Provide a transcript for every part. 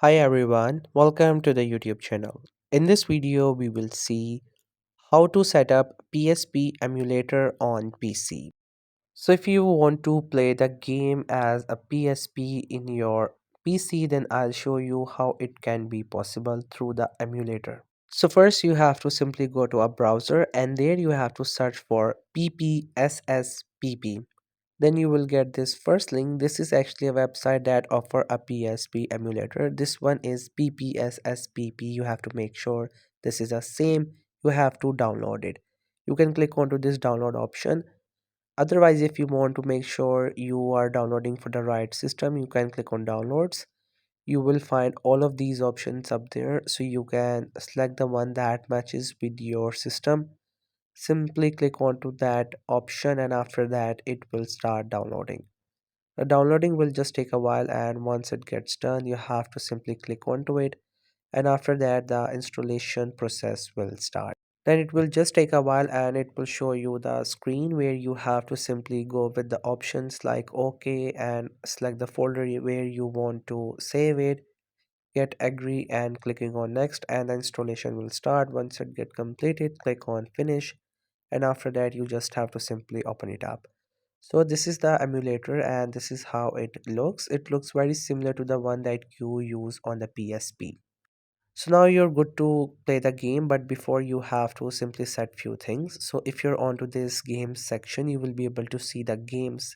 Hi everyone, welcome to the YouTube channel. In this video, we will see how to set up PSP emulator on PC. So if you want to play the game as a PSP in your PC, then I'll show you how it can be possible through the emulator. So first you have to simply go to a browser and there you have to search for ppsspp. Then you will get this first link. This is actually a website that offer a PSP emulator. This one is ppsspp. You have to make sure this is the same. You have to download it. You can click onto this download option. Otherwise, if you want to make sure you are downloading for the right system, you can click on downloads. You will find all of these options up there, so you can select the one that matches with your system. Simply click onto that option and after that it will start downloading. The downloading will just take a while, and once it gets done you have to simply click onto it, and after that the installation process will start. Then it will just take a while and it will show you the screen where you have to simply go with the options like OK and select the folder where you want to save it, get agree and clicking on next, and the installation will start. Once it get completed, click on finish, and after that you just have to simply open it up. So this is the emulator and this is how it looks. It looks very similar to the one that you use on the PSP. So now you're good to play the game, but before you have to simply set few things. So if you're onto this games section, you will be able to see the games.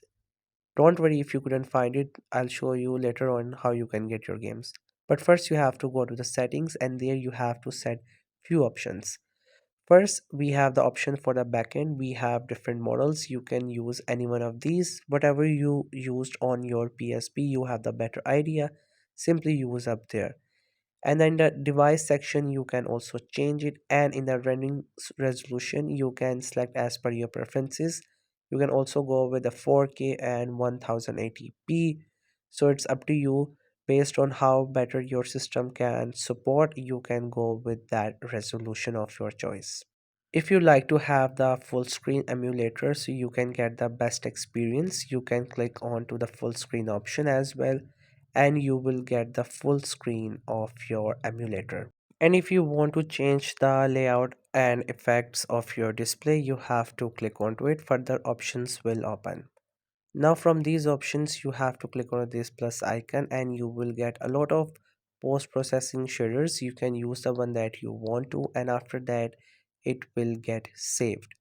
Don't worry if you couldn't find it, I'll show you later on how you can get your games. But first you have to go to the settings and there you have to set few options. First, we have the option for the backend. We have different models. You can use any one of these. Whatever you used on your PSP, you have the better idea. Simply use up there. And then the device section, you can also change it. And in the rendering resolution, you can select as per your preferences. You can also go with the 4K and 1080p. So it's up to you. Based on how better your system can support, you can go with that resolution of your choice. If you like to have the full screen emulator so you can get the best experience, you can click on to the full screen option as well, and you will get the full screen of your emulator. And if you want to change the layout and effects of your display, you have to click onto it. Further options will open. Now from these options you have to click on this plus icon and you will get a lot of post-processing shaders. You can use the one that you want to, and after that it will get saved.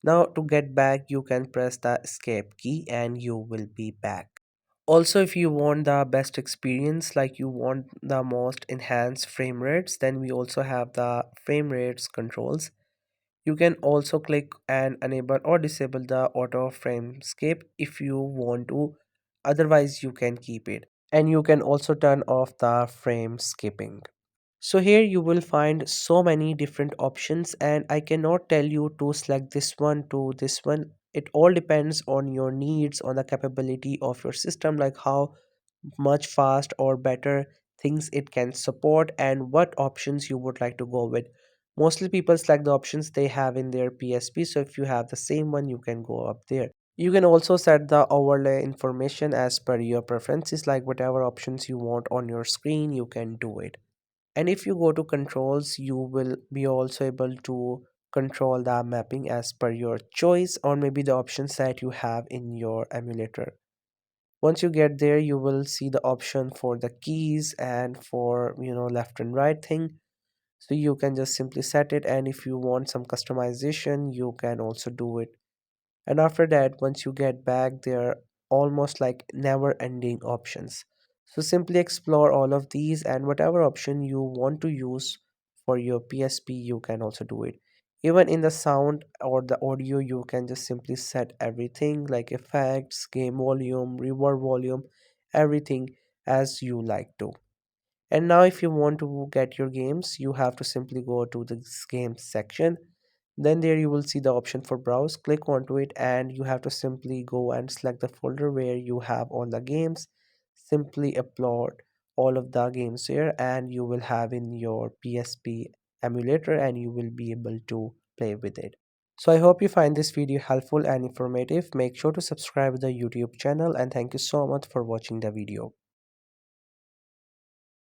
Now to get back you can press the escape key and you will be back. Also, if you want the best experience, like you want the most enhanced frame rates, then we also have the frame rates controls. You can also click and enable or disable the auto frame skip if you want to. Otherwise, you can keep it. And you can also turn off the frame skipping. So here you will find so many different options and I cannot tell you to select this one to this one. It all depends on your needs, on the capability of your system, like how much fast or better things it can support and what options you would like to go with. Mostly people select the options they have in their PSP, so if you have the same one you can go up there. You can also set the overlay information as per your preferences, like whatever options you want on your screen you can do it. And if you go to controls, you will be also able to control the mapping as per your choice or maybe the options that you have in your emulator. Once you get there you will see the option for the keys and for left and right thing, so you can just simply set it, and if you want some customization you can also do it. And after that, once you get back, they're almost like never ending options. So simply explore all of these, and whatever option you want to use for your PSP, you can also do it. Even in the sound or the audio, you can just simply set everything like effects, game volume, reverb volume, everything as you like to. And now if you want to get your games, you have to simply go to the games section. Then there you will see the option for browse. Click onto it and you have to simply go and select the folder where you have all the games. Simply upload all of the games here and you will have in your PSP emulator and you will be able to play with it. So I hope you find this video helpful and informative. Make sure to subscribe to the YouTube channel and thank you so much for watching the video.